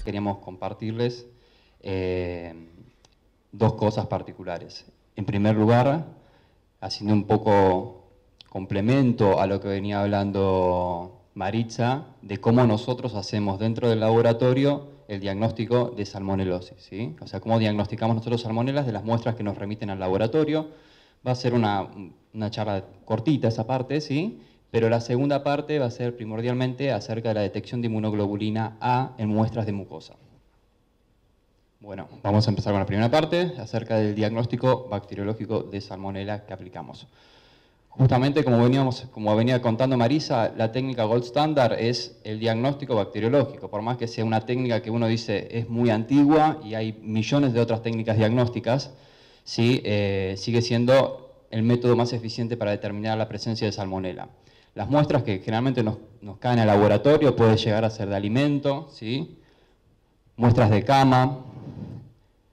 queríamos compartirles dos cosas particulares. En primer lugar, haciendo un poco complemento a lo que venía hablando Maritza, de cómo nosotros hacemos dentro del laboratorio el diagnóstico de salmonelosis, ¿sí? O sea, cómo diagnosticamos nosotros salmonelas de las muestras que nos remiten al laboratorio. Va a ser una charla cortita esa parte, ¿sí? Pero la segunda parte va a ser primordialmente acerca de la detección de inmunoglobulina A en muestras de mucosa. Bueno, vamos a empezar con la primera parte, acerca del diagnóstico bacteriológico de salmonela que aplicamos. Justamente, como venía contando Marisa, la técnica gold standard es el diagnóstico bacteriológico. Por más que sea una técnica que uno dice es muy antigua y hay millones de otras técnicas diagnósticas, ¿sí? Sigue siendo el método más eficiente para determinar la presencia de salmonela. Las muestras que generalmente nos caen al laboratorio pueden llegar a ser de alimento, ¿sí? Muestras de cama,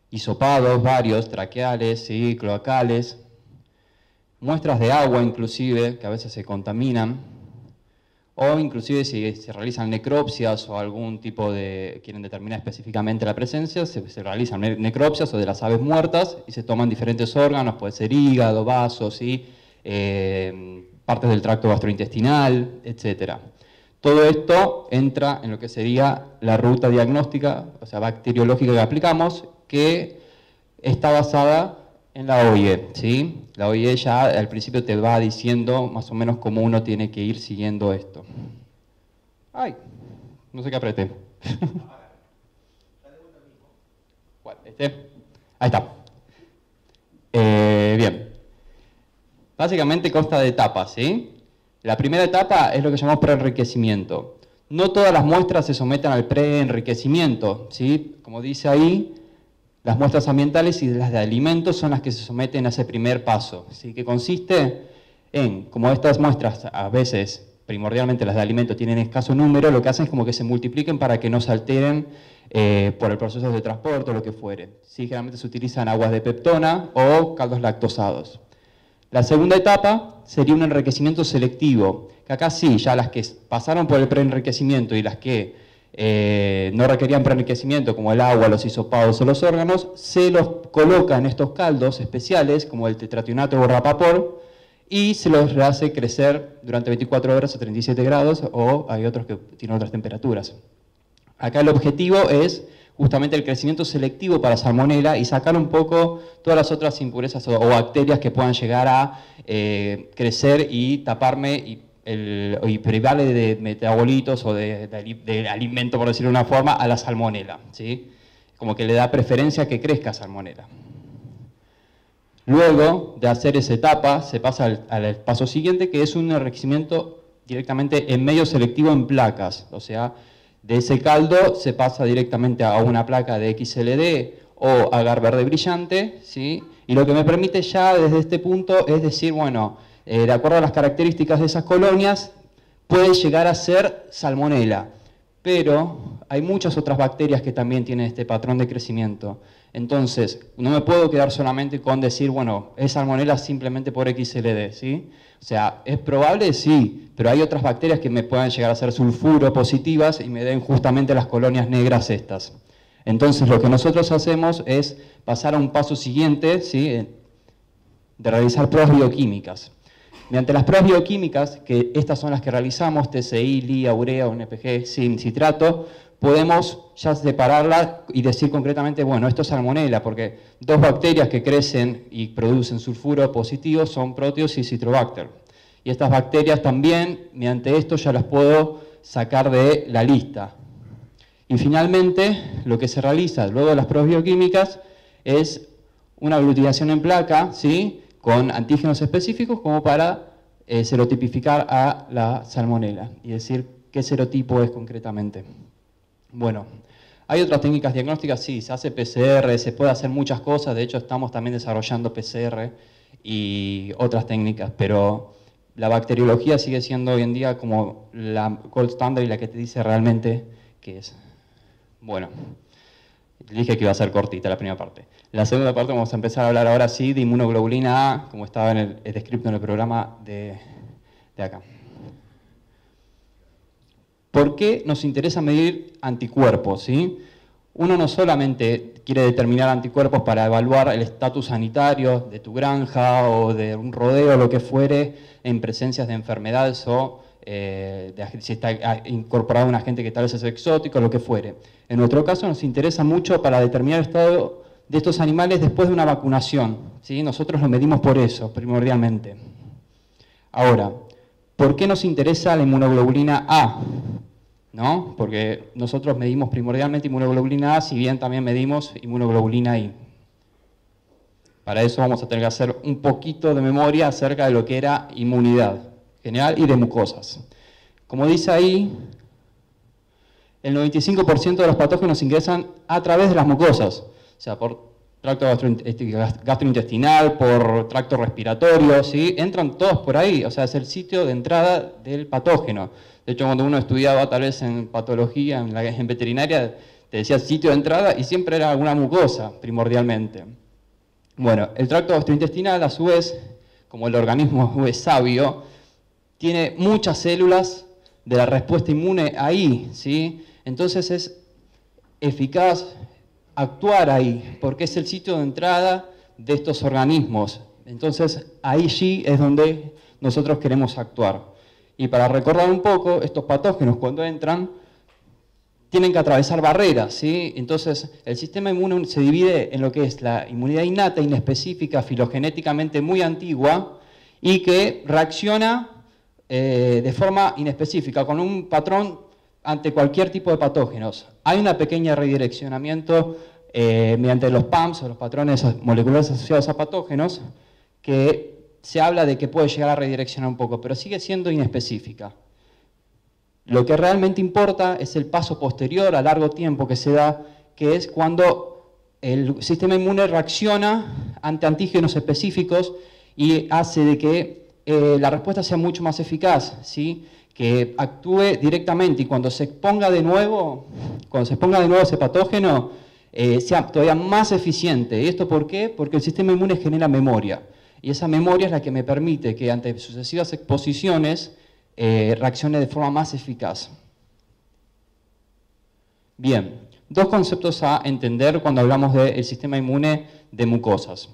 hisopados varios, traqueales, ¿sí? Cloacales, muestras de agua inclusive, que a veces se contaminan, o inclusive si se realizan necropsias o algún tipo de, quieren determinar específicamente la presencia, se realizan necropsias o de las aves muertas y se toman diferentes órganos, puede ser hígado, vasos, ¿sí? Partes del tracto gastrointestinal, etc. Todo esto entra en lo que sería la ruta diagnóstica, o sea, bacteriológica que aplicamos, que está basada en la OIE, ¿sí? La OIE ya al principio te va diciendo más o menos cómo uno tiene que ir siguiendo esto. ¡Ay! No sé qué apreté. ¿Cuál? ¿Este? Ahí está. Bien. Básicamente consta de etapas, ¿sí? La primera etapa es lo que llamamos preenriquecimiento. No todas las muestras se someten al preenriquecimiento, ¿sí? Como dice ahí, las muestras ambientales y las de alimentos son las que se someten a ese primer paso, ¿sí? Que consiste en, como estas muestras a veces, primordialmente las de alimentos, tienen escaso número, lo que hacen es como que se multipliquen para que no se alteren por el proceso de transporte o lo que fuere, ¿sí? Generalmente se utilizan aguas de peptona o caldos lactosados. La segunda etapa sería un enriquecimiento selectivo, que acá sí, ya las que pasaron por el preenriquecimiento y las que no requerían preenriquecimiento, como el agua, los hisopados o los órganos, se los coloca en estos caldos especiales, como el tetrationato o rapapor, y se los hace crecer durante 24 horas a 37 grados, o hay otros que tienen otras temperaturas. Acá el objetivo es justamente el crecimiento selectivo para salmonela y sacar un poco todas las otras impurezas o bacterias que puedan llegar a crecer y taparme y privarle de metabolitos o de alimento, por decirlo de una forma, a la salmonela, ¿sí? Como que le da preferencia a que crezca salmonela. Luego de hacer esa etapa, se pasa al paso siguiente, que es un enriquecimiento directamente en medio selectivo en placas, o sea, de ese caldo se pasa directamente a una placa de XLD o agar verde brillante, ¿sí? Y lo que me permite ya desde este punto es decir, bueno, de acuerdo a las características de esas colonias, puede llegar a ser salmonela, pero hay muchas otras bacterias que también tienen este patrón de crecimiento. Entonces, no me puedo quedar solamente con decir, bueno, es salmonela simplemente por XLD, ¿sí? O sea, ¿es probable? Sí, pero hay otras bacterias que me puedan llegar a ser sulfuro positivas y me den justamente las colonias negras estas. Entonces, lo que nosotros hacemos es pasar a un paso siguiente, ¿sí? De realizar pruebas bioquímicas. Mediante las pruebas bioquímicas, que estas son las que realizamos, TCI, LIA, urea, NPG, sin citrato, podemos ya separarla y decir concretamente, bueno, esto es salmonela, porque dos bacterias que crecen y producen sulfuro positivo son Proteus y Citrobacter. Y estas bacterias también, mediante esto, ya las puedo sacar de la lista. Y finalmente, lo que se realiza luego de las pruebas bioquímicas es una aglutinación en placa, ¿sí? Con antígenos específicos como para serotipificar a la salmonela y decir qué serotipo es concretamente. Bueno, hay otras técnicas diagnósticas, sí, se hace PCR, se puede hacer muchas cosas, de hecho estamos también desarrollando PCR y otras técnicas, pero la bacteriología sigue siendo hoy en día como la gold standard y la que te dice realmente qué es. Bueno, dije que iba a ser cortita la primera parte. La segunda parte vamos a empezar a hablar ahora sí de inmunoglobulina A, como estaba en el descrito en el programa de acá. ¿Por qué nos interesa medir anticuerpos? ¿Sí? uno no solamente quiere determinar anticuerpos para evaluar el estatus sanitario de tu granja o de un rodeo, lo que fuere, en presencias de enfermedades o si está incorporado un agente que tal vez es exótico, lo que fuere. En nuestro caso nos interesa mucho para determinar el estado de estos animales después de una vacunación, ¿sí? Nosotros lo medimos por eso, primordialmente. Ahora, ¿por qué nos interesa la inmunoglobulina A? ¿No? Porque nosotros medimos primordialmente inmunoglobulina A, si bien también medimos inmunoglobulina I. Para eso vamos a tener que hacer un poquito de memoria acerca de lo que era inmunidad general y de mucosas. Como dice ahí, el 95% de los patógenos ingresan a través de las mucosas, o sea, por tracto gastrointestinal, por tracto respiratorio, ¿sí? Entran todos por ahí, o sea, es el sitio de entrada del patógeno. De hecho, cuando uno estudiaba tal vez en patología, en veterinaria, te decía sitio de entrada y siempre era alguna mucosa, primordialmente. Bueno, el tracto gastrointestinal, a su vez, como el organismo es sabio, tiene muchas células de la respuesta inmune ahí, ¿sí? Entonces es eficaz actuar ahí, porque es el sitio de entrada de estos organismos. Entonces, ahí sí es donde nosotros queremos actuar. Y para recordar un poco, estos patógenos cuando entran, tienen que atravesar barreras, ¿sí? Entonces, el sistema inmune se divide en lo que es la inmunidad innata, inespecífica, filogenéticamente muy antigua, y que reacciona de forma inespecífica, con un patrón ante cualquier tipo de patógenos. Hay una pequeña redireccionamiento mediante los PAMs, o los patrones moleculares asociados a patógenos, que se habla de que puede llegar a redireccionar un poco, pero sigue siendo inespecífica. Lo que realmente importa es el paso posterior a largo tiempo que se da, que es cuando el sistema inmune reacciona ante antígenos específicos y hace de que la respuesta sea mucho más eficaz, ¿sí? Que actúe directamente y cuando se exponga de nuevo ese patógeno, sea todavía más eficiente. ¿Y esto por qué? Porque el sistema inmune genera memoria. Y esa memoria es la que me permite que ante sucesivas exposiciones reaccione de forma más eficaz. Bien, dos conceptos a entender cuando hablamos del sistema inmune de mucosas.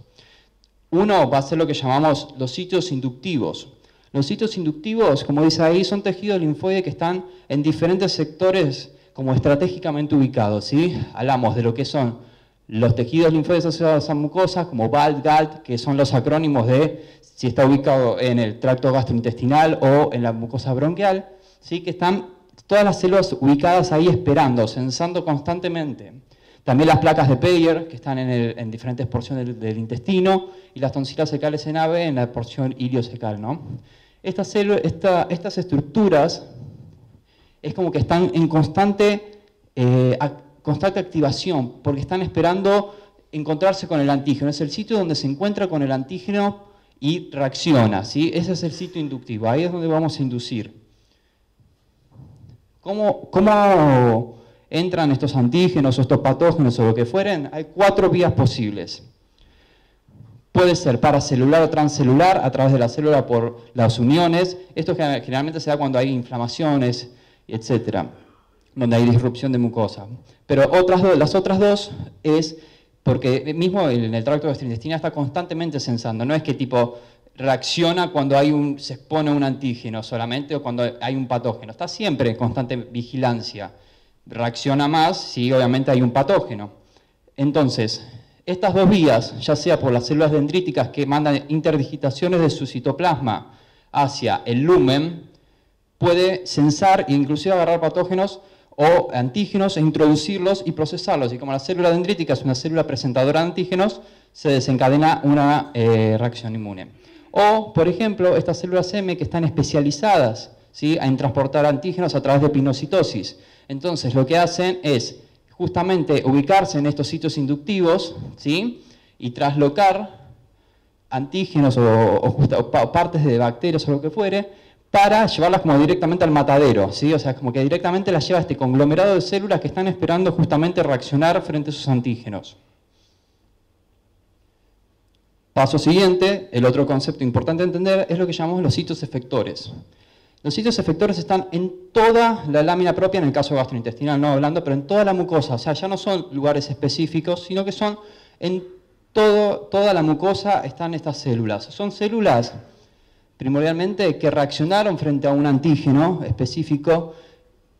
Uno va a ser lo que llamamos los sitios inductivos. Los sitios inductivos, como dice ahí, son tejidos linfoides que están en diferentes sectores como estratégicamente ubicados, ¿sí? Hablamos de lo que son los tejidos linfoides asociados a mucosas, como BALT, GALT, que son los acrónimos de si está ubicado en el tracto gastrointestinal o en la mucosa bronquial, ¿sí? Que están todas las células ubicadas ahí esperando, sensando constantemente. También las placas de Peyer, que están en diferentes porciones del intestino, y las tonsilas secales en ave en la porción iliocecal, ¿no? Estas estructuras es como que están en constante activación, porque están esperando encontrarse con el antígeno. Es el sitio donde se encuentra con el antígeno y reacciona, ¿sí? Ese es el sitio inductivo, ahí es donde vamos a inducir. ¿Cómo entran estos antígenos o estos patógenos o lo que fueren? Hay 4 vías posibles. Puede ser paracelular o transcelular, a través de la célula por las uniones. Esto generalmente se da cuando hay inflamaciones, etc., donde hay disrupción de mucosa. Pero las otras dos es porque mismo en el tracto gastrointestinal está constantemente sensando. No es que tipo reacciona cuando se expone un antígeno solamente o cuando hay un patógeno. Está siempre en constante vigilancia. Reacciona más si obviamente hay un patógeno. Entonces, estas dos vías, ya sea por las células dendríticas que mandan interdigitaciones de su citoplasma hacia el lumen, puede sensar e inclusive agarrar patógenos o antígenos e introducirlos y procesarlos. Y como la célula dendrítica es una célula presentadora de antígenos, se desencadena una reacción inmune. O, por ejemplo, estas células M que están especializadas, ¿sí?, en transportar antígenos a través de pinocitosis. Entonces, lo que hacen es justamente ubicarse en estos sitios inductivos, ¿sí?, y traslocar antígenos o partes de bacterias o lo que fuere, para llevarlas como directamente al matadero, ¿sí? O sea, como que directamente las lleva a este conglomerado de células que están esperando justamente reaccionar frente a esos antígenos. Paso siguiente, el otro concepto importante a entender es lo que llamamos los sitios efectores. Los sitios efectores están en toda la lámina propia, en el caso gastrointestinal no hablando, pero en toda la mucosa. O sea, ya no son lugares específicos, sino que son en toda la mucosa están estas células. Son células primordialmente que reaccionaron frente a un antígeno específico,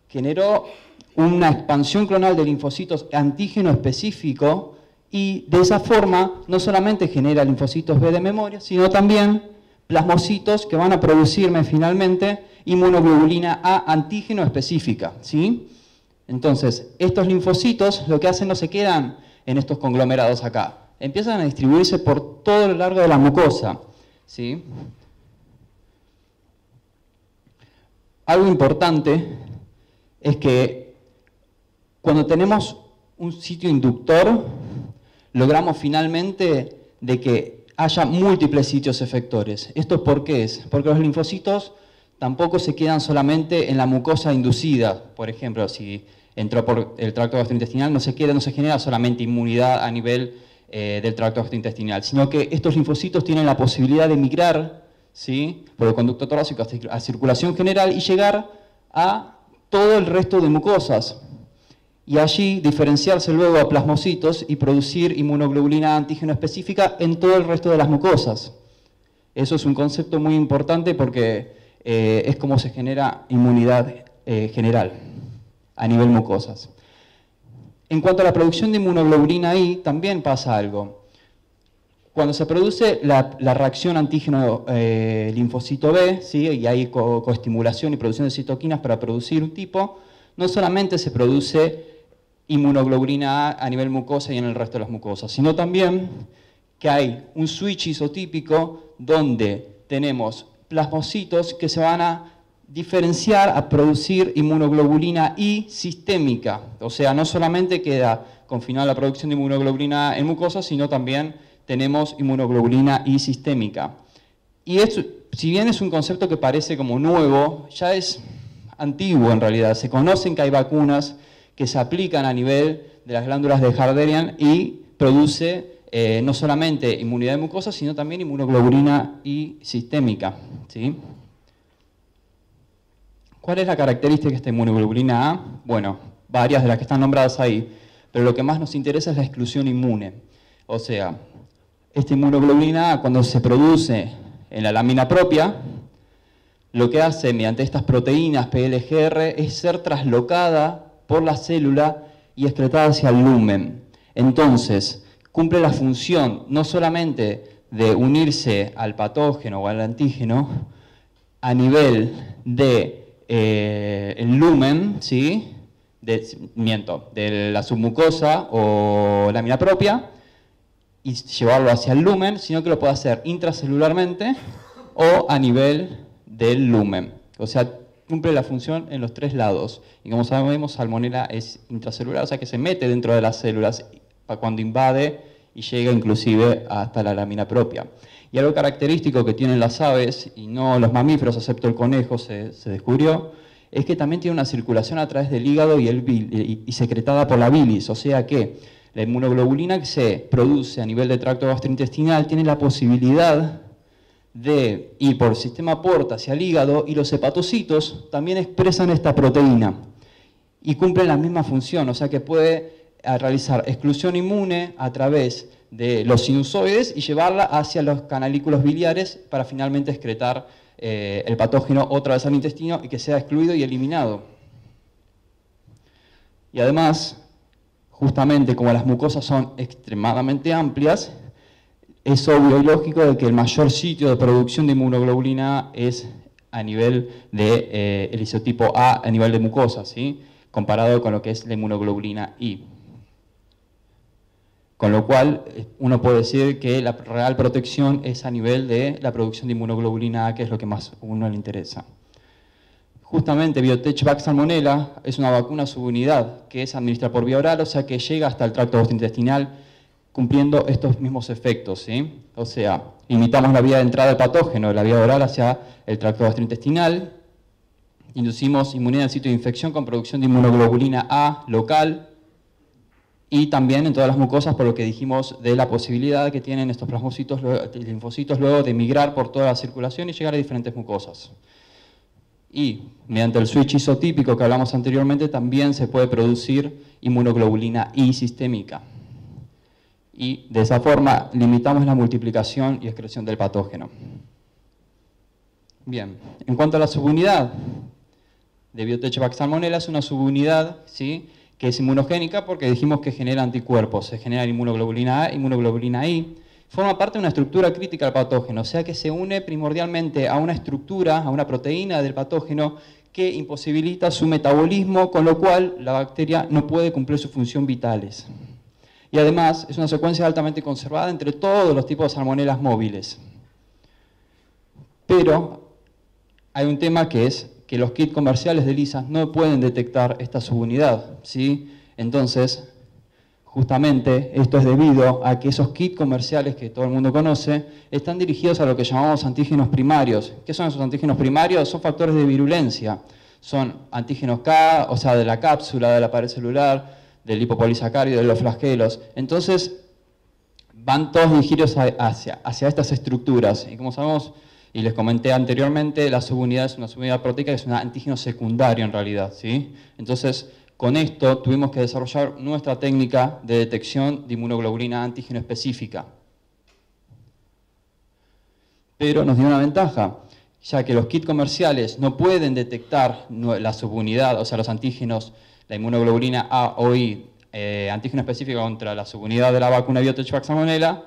generó una expansión clonal de linfocitos antígeno específico y de esa forma no solamente genera linfocitos B de memoria, sino también plasmocitos que van a producirme finalmente inmunoglobulina A antígeno específica, ¿sí? Entonces, estos linfocitos lo que hacen no se quedan en estos conglomerados acá, empiezan a distribuirse por todo lo largo de la mucosa, ¿sí? Algo importante es que cuando tenemos un sitio inductor, logramos finalmente de que haya múltiples sitios efectores. ¿Esto por qué es? Porque los linfocitos tampoco se quedan solamente en la mucosa inducida. Por ejemplo, si entró por el tracto gastrointestinal, no se genera solamente inmunidad a nivel del tracto gastrointestinal, sino que estos linfocitos tienen la posibilidad de migrar, ¿sí?, por el conducto torácico a circulación general y llegar a todo el resto de mucosas. Y allí diferenciarse luego a plasmocitos y producir inmunoglobulina antígeno específica en todo el resto de las mucosas. Eso es un concepto muy importante porque es como se genera inmunidad general a nivel mucosas. En cuanto a la producción de inmunoglobulina I, también pasa algo. Cuando se produce la reacción antígeno-linfocito B, ¿sí?, y hay coestimulación y producción de citoquinas para producir un tipo, no solamente se produce inmunoglobulina A nivel mucosa y en el resto de las mucosas, sino también que hay un switch isotípico donde tenemos plasmocitos que se van a diferenciar a producir inmunoglobulina I sistémica. O sea, no solamente queda confinada la producción de inmunoglobulina A en mucosas, sino también tenemos inmunoglobulina I sistémica. Y esto, si bien es un concepto que parece como nuevo, ya es antiguo en realidad. Se conocen que hay vacunas que se aplican a nivel de las glándulas de Harderian y produce no solamente inmunidad de mucosa, sino también inmunoglobulina I sistémica, ¿sí? ¿Cuál es la característica de esta inmunoglobulina A? Bueno, varias de las que están nombradas ahí, pero lo que más nos interesa es la exclusión inmune. O sea, esta inmunoglobulina A, cuando se produce en la lámina propia, lo que hace mediante estas proteínas PLGR es ser traslocada por la célula y excretada hacia el lumen. Entonces, cumple la función no solamente de unirse al patógeno o al antígeno a nivel de el lumen, ¿sí?, de la submucosa o lámina propia, y llevarlo hacia el lumen, sino que lo puede hacer intracelularmente o a nivel del lumen. O sea, cumple la función en los tres lados. Y como sabemos, Salmonella es intracelular, o sea que se mete dentro de las células cuando invade y llega inclusive hasta la lámina propia. Y algo característico que tienen las aves, y no los mamíferos, excepto el conejo, se descubrió, es que también tiene una circulación a través del hígado y secretada por la bilis. O sea que la inmunoglobulina que se produce a nivel de tracto gastrointestinal tiene la posibilidad de ir por el sistema porta hacia el hígado, y los hepatocitos también expresan esta proteína y cumplen la misma función, o sea que puede realizar exclusión inmune a través de los sinusoides y llevarla hacia los canalículos biliares para finalmente excretar el patógeno otra vez al intestino y que sea excluido y eliminado. Y además, justamente como las mucosas son extremadamente amplias, es obvio y lógico de que el mayor sitio de producción de inmunoglobulina A es a nivel de el isotipo A a nivel de mucosa, ¿sí?, comparado con lo que es la inmunoglobulina I. Con lo cual, uno puede decir que la real protección es a nivel de la producción de inmunoglobulina A, que es lo que más a uno le interesa. Justamente, Biotech Vax Salmonella es una vacuna subunidad que es administrada por vía oral, o sea que llega hasta el tracto gastrointestinal cumpliendo estos mismos efectos, ¿sí? O sea, limitamos la vía de entrada del patógeno de la vía oral hacia el tracto gastrointestinal, inducimos inmunidad en sitio de infección con producción de inmunoglobulina A local, y también en todas las mucosas, por lo que dijimos de la posibilidad que tienen estos plasmocitos, linfocitos luego de migrar por toda la circulación y llegar a diferentes mucosas. Y mediante el switch isotípico que hablamos anteriormente también se puede producir inmunoglobulina I sistémica. Y de esa forma limitamos la multiplicación y excreción del patógeno. Bien, en cuanto a la subunidad de Biotech Salmonella, es una subunidad, ¿sí?, que es inmunogénica porque dijimos que genera anticuerpos. Se genera inmunoglobulina A, inmunoglobulina I. Forma parte de una estructura crítica del patógeno, o sea que se une primordialmente a una estructura, a una proteína del patógeno que imposibilita su metabolismo, con lo cual la bacteria no puede cumplir sus funciones vitales. Y además es una secuencia altamente conservada entre todos los tipos de salmonelas móviles. Pero hay un tema que es que los kits comerciales de ELISA no pueden detectar esta subunidad, ¿sí? Entonces, justamente esto es debido a que esos kits comerciales que todo el mundo conoce están dirigidos a lo que llamamos antígenos primarios. ¿Qué son esos antígenos primarios? Son factores de virulencia. Son antígenos K, o sea, de la cápsula, de la pared celular, del lipopolisacárido, de los flagelos. Entonces, van todos dirigidos hacia estas estructuras. Y como sabemos, y les comenté anteriormente, la subunidad es una subunidad proteica que es un antígeno secundario en realidad, ¿sí? Entonces, con esto tuvimos que desarrollar nuestra técnica de detección de inmunoglobulina antígeno específica. Pero nos dio una ventaja, ya que los kits comerciales no pueden detectar la subunidad, o sea, los antígenos, la inmunoglobulina A o I, antígeno específico contra la subunidad de la vacuna Biotech Salmonella,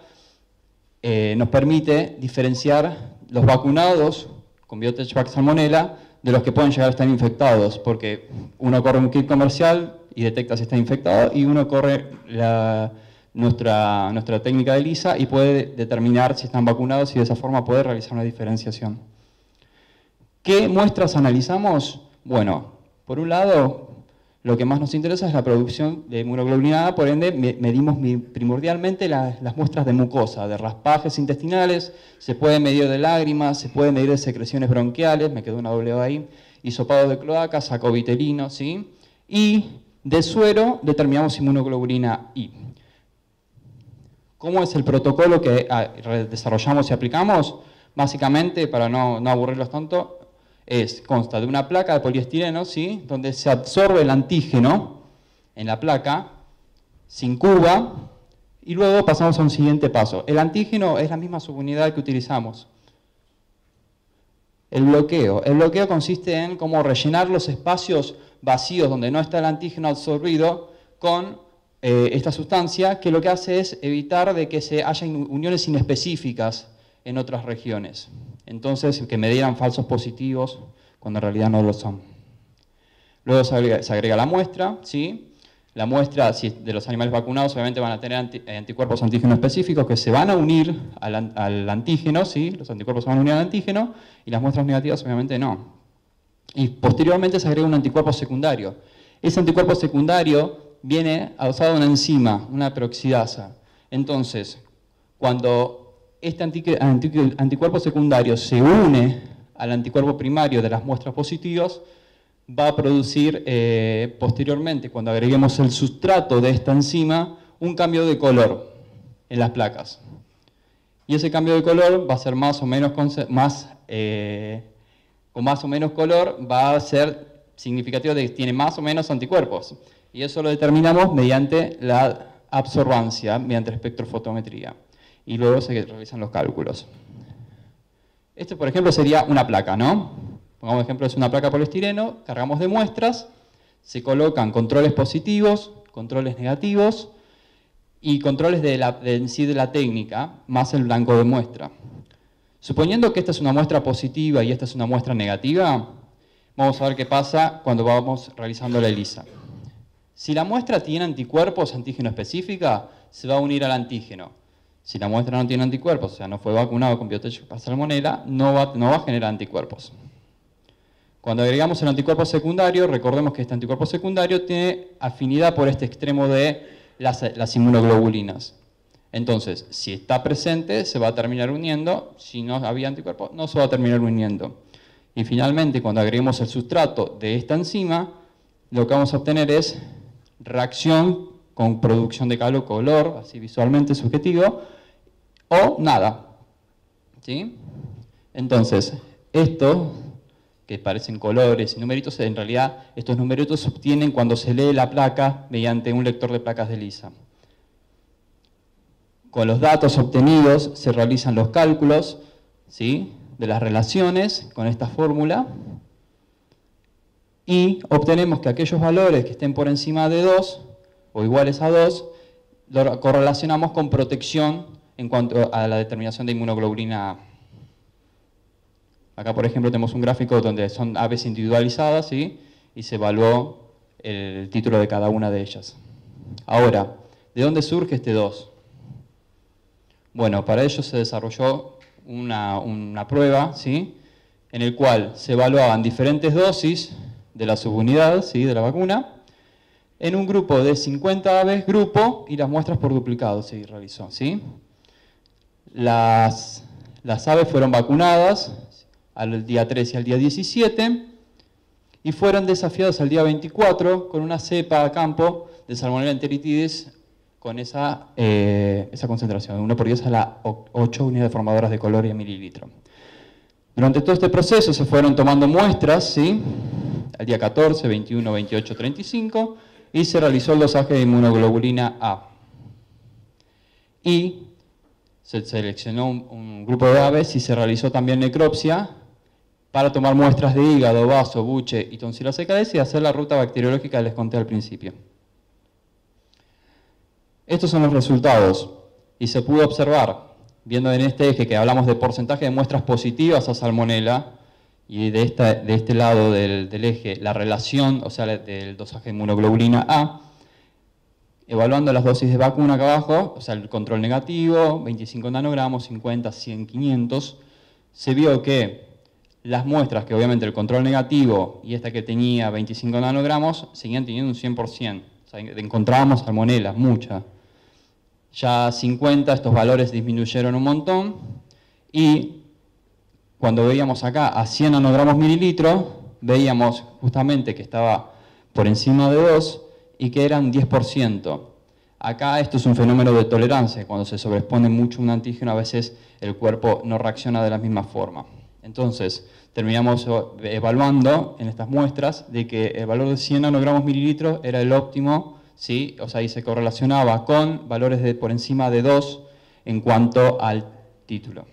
nos permite diferenciar los vacunados con Biotech Salmonella de los que pueden llegar a estar infectados, porque uno corre un kit comercial y detecta si está infectado, y uno corre nuestra técnica de ELISA y puede determinar si están vacunados y de esa forma poder realizar una diferenciación. ¿Qué muestras analizamos? Bueno, por un lado, lo que más nos interesa es la producción de inmunoglobulina A, por ende medimos primordialmente las muestras de mucosa, de raspajes intestinales, se puede medir de lágrimas, se puede medir de secreciones bronquiales, me quedó una doble O ahí, hisopado de cloaca, sacovitelino, ¿sí? Y de suero determinamos inmunoglobulina I. ¿Cómo es el protocolo que desarrollamos y aplicamos? Básicamente, para no aburrirlos tanto, consta de una placa de poliestireno, ¿sí?, donde se absorbe el antígeno en la placa, se incuba y luego pasamos a un siguiente paso. El antígeno es la misma subunidad que utilizamos. El bloqueo consiste en cómo rellenar los espacios vacíos donde no está el antígeno absorbido con esta sustancia, que lo que hace es evitar de que se haya uniones inespecíficas en otras regiones. Entonces, que me dieran falsos positivos cuando en realidad no lo son. Luego se agrega la muestra, ¿sí? La muestra de los animales vacunados obviamente van a tener anticuerpos antígeno específicos que se van a unir al antígeno, ¿sí? Los anticuerpos se van a unir al antígeno y las muestras negativas obviamente no. Y posteriormente se agrega un anticuerpo secundario. Ese anticuerpo secundario viene adosado a una enzima, una peroxidasa. Entonces, cuando este anticuerpo secundario se une al anticuerpo primario de las muestras positivas, va a producir posteriormente, cuando agreguemos el sustrato de esta enzima, un cambio de color en las placas. Y ese cambio de color va a ser más o menos con más o menos color, va a ser significativo de que tiene más o menos anticuerpos. Y eso lo determinamos mediante la absorbancia, mediante espectrofotometría. Y luego se realizan los cálculos. Esto, por ejemplo, sería una placa, ¿no? Pongamos ejemplo, es una placa de poliestireno, cargamos de muestras, se colocan controles positivos, controles negativos y controles en sí de la técnica, más el blanco de muestra. Suponiendo que esta es una muestra positiva y esta es una muestra negativa, vamos a ver qué pasa cuando vamos realizando la ELISA. Si la muestra tiene anticuerpos, antígeno específica, se va a unir al antígeno. Si la muestra no tiene anticuerpos, o sea, no fue vacunado con Biotech Salmonella, no va a generar anticuerpos. Cuando agregamos el anticuerpo secundario, recordemos que este anticuerpo secundario tiene afinidad por este extremo de las inmunoglobulinas. Entonces, si está presente, se va a terminar uniendo. Si no había anticuerpo, no se va a terminar uniendo. Y finalmente, cuando agreguemos el sustrato de esta enzima, lo que vamos a obtener es reacción con producción de color, así visualmente subjetivo, o nada. ¿Sí? Entonces, esto, que parecen colores y numeritos, en realidad estos numeritos se obtienen cuando se lee la placa mediante un lector de placas de ELISA. Con los datos obtenidos se realizan los cálculos, ¿sí?, de las relaciones con esta fórmula y obtenemos que aquellos valores que estén por encima de 2 o iguales a 2 lo correlacionamos con protección en cuanto a la determinación de inmunoglobulina A. Acá, por ejemplo, tenemos un gráfico donde son aves individualizadas, ¿sí?, y se evaluó el título de cada una de ellas. Ahora, ¿de dónde surge este 2? Bueno, para ello se desarrolló una prueba, ¿sí?, en el cual se evaluaban diferentes dosis de la subunidad, ¿sí?, de la vacuna, en un grupo de 50 aves grupo y las muestras por duplicado se realizó, ¿sí? Las aves fueron vacunadas al día 3 y al día 17 y fueron desafiadas al día 24 con una cepa a campo de Salmonella enteritidis con esa concentración, 1 por 10 a la 8 unidades formadoras de coloria mililitro. Durante todo este proceso se fueron tomando muestras, ¿sí?, al día 14, 21, 28, 35, y se realizó el dosaje de inmunoglobulina A. Y se seleccionó un grupo de aves y se realizó también necropsia para tomar muestras de hígado, vaso, buche y tonsila secales y hacer la ruta bacteriológica que les conté al principio. Estos son los resultados y se pudo observar, viendo en este eje que hablamos de porcentaje de muestras positivas a Salmonella y de este lado del eje la relación, o sea, del dosaje de inmunoglobulina A, evaluando las dosis de vacuna acá abajo, o sea, el control negativo, 25 nanogramos, 50, 100, 500, se vio que las muestras, que obviamente el control negativo y esta que tenía 25 nanogramos, seguían teniendo un 100%. O sea, encontrábamos Salmonella, mucha. Ya 50, estos valores disminuyeron un montón. Y cuando veíamos acá a 100 nanogramos mililitro, veíamos justamente que estaba por encima de 2 y que eran 10%. Acá esto es un fenómeno de tolerancia. Cuando se sobreexpone mucho un antígeno, a veces el cuerpo no reacciona de la misma forma. Entonces, terminamos evaluando en estas muestras de que el valor de 100 nanogramos mililitros era el óptimo, ¿sí? O sea, y se correlacionaba con valores de por encima de 2 en cuanto al título.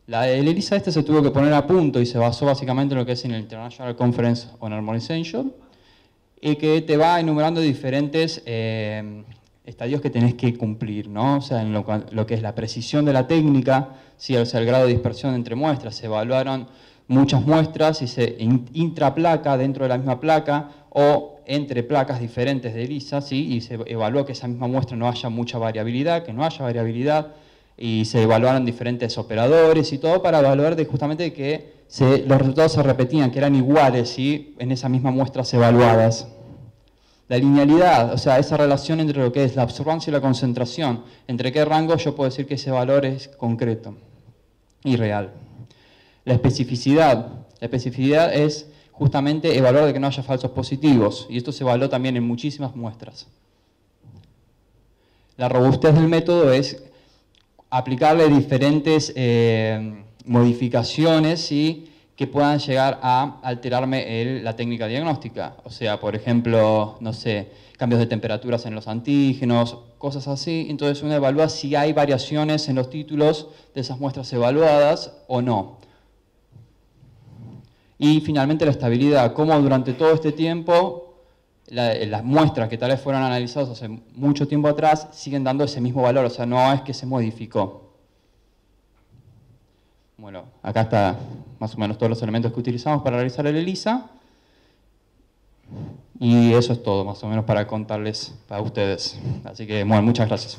El ELISA se tuvo que poner a punto y se basó básicamente en lo que es en el International Conference on Harmonization, y que te va enumerando diferentes estadios que tenés que cumplir, ¿no? O sea, en lo que es la precisión de la técnica, ¿sí? O sea, el grado de dispersión entre muestras. Se evaluaron muchas muestras y se intraplaca dentro de la misma placa o entre placas diferentes de ELISA, ¿sí? Y se evaluó que esa misma muestra no haya mucha variabilidad, que no haya variabilidad, y se evaluaron diferentes operadores y todo para evaluar justamente que los resultados se repetían, que eran iguales, ¿sí?, en esas mismas muestras evaluadas. La linealidad, o sea, esa relación entre lo que es la absorbancia y la concentración, entre qué rango yo puedo decir que ese valor es concreto y real. La especificidad es justamente evaluar de que no haya falsos positivos, y esto se evaluó también en muchísimas muestras. La robustez del método es aplicarle diferentes modificaciones, ¿sí?, que puedan llegar a alterarme la técnica diagnóstica. O sea, por ejemplo, no sé, cambios de temperaturas en los antígenos, cosas así. Entonces uno evalúa si hay variaciones en los títulos de esas muestras evaluadas o no. Y finalmente la estabilidad, cómo durante todo este tiempo las muestras que tal vez fueron analizadas hace mucho tiempo atrás siguen dando ese mismo valor, o sea, no es que se modificó. Bueno, acá está más o menos todos los elementos que utilizamos para realizar el ELISA. Y eso es todo, más o menos, para contarles para ustedes. Así que, bueno, muchas gracias.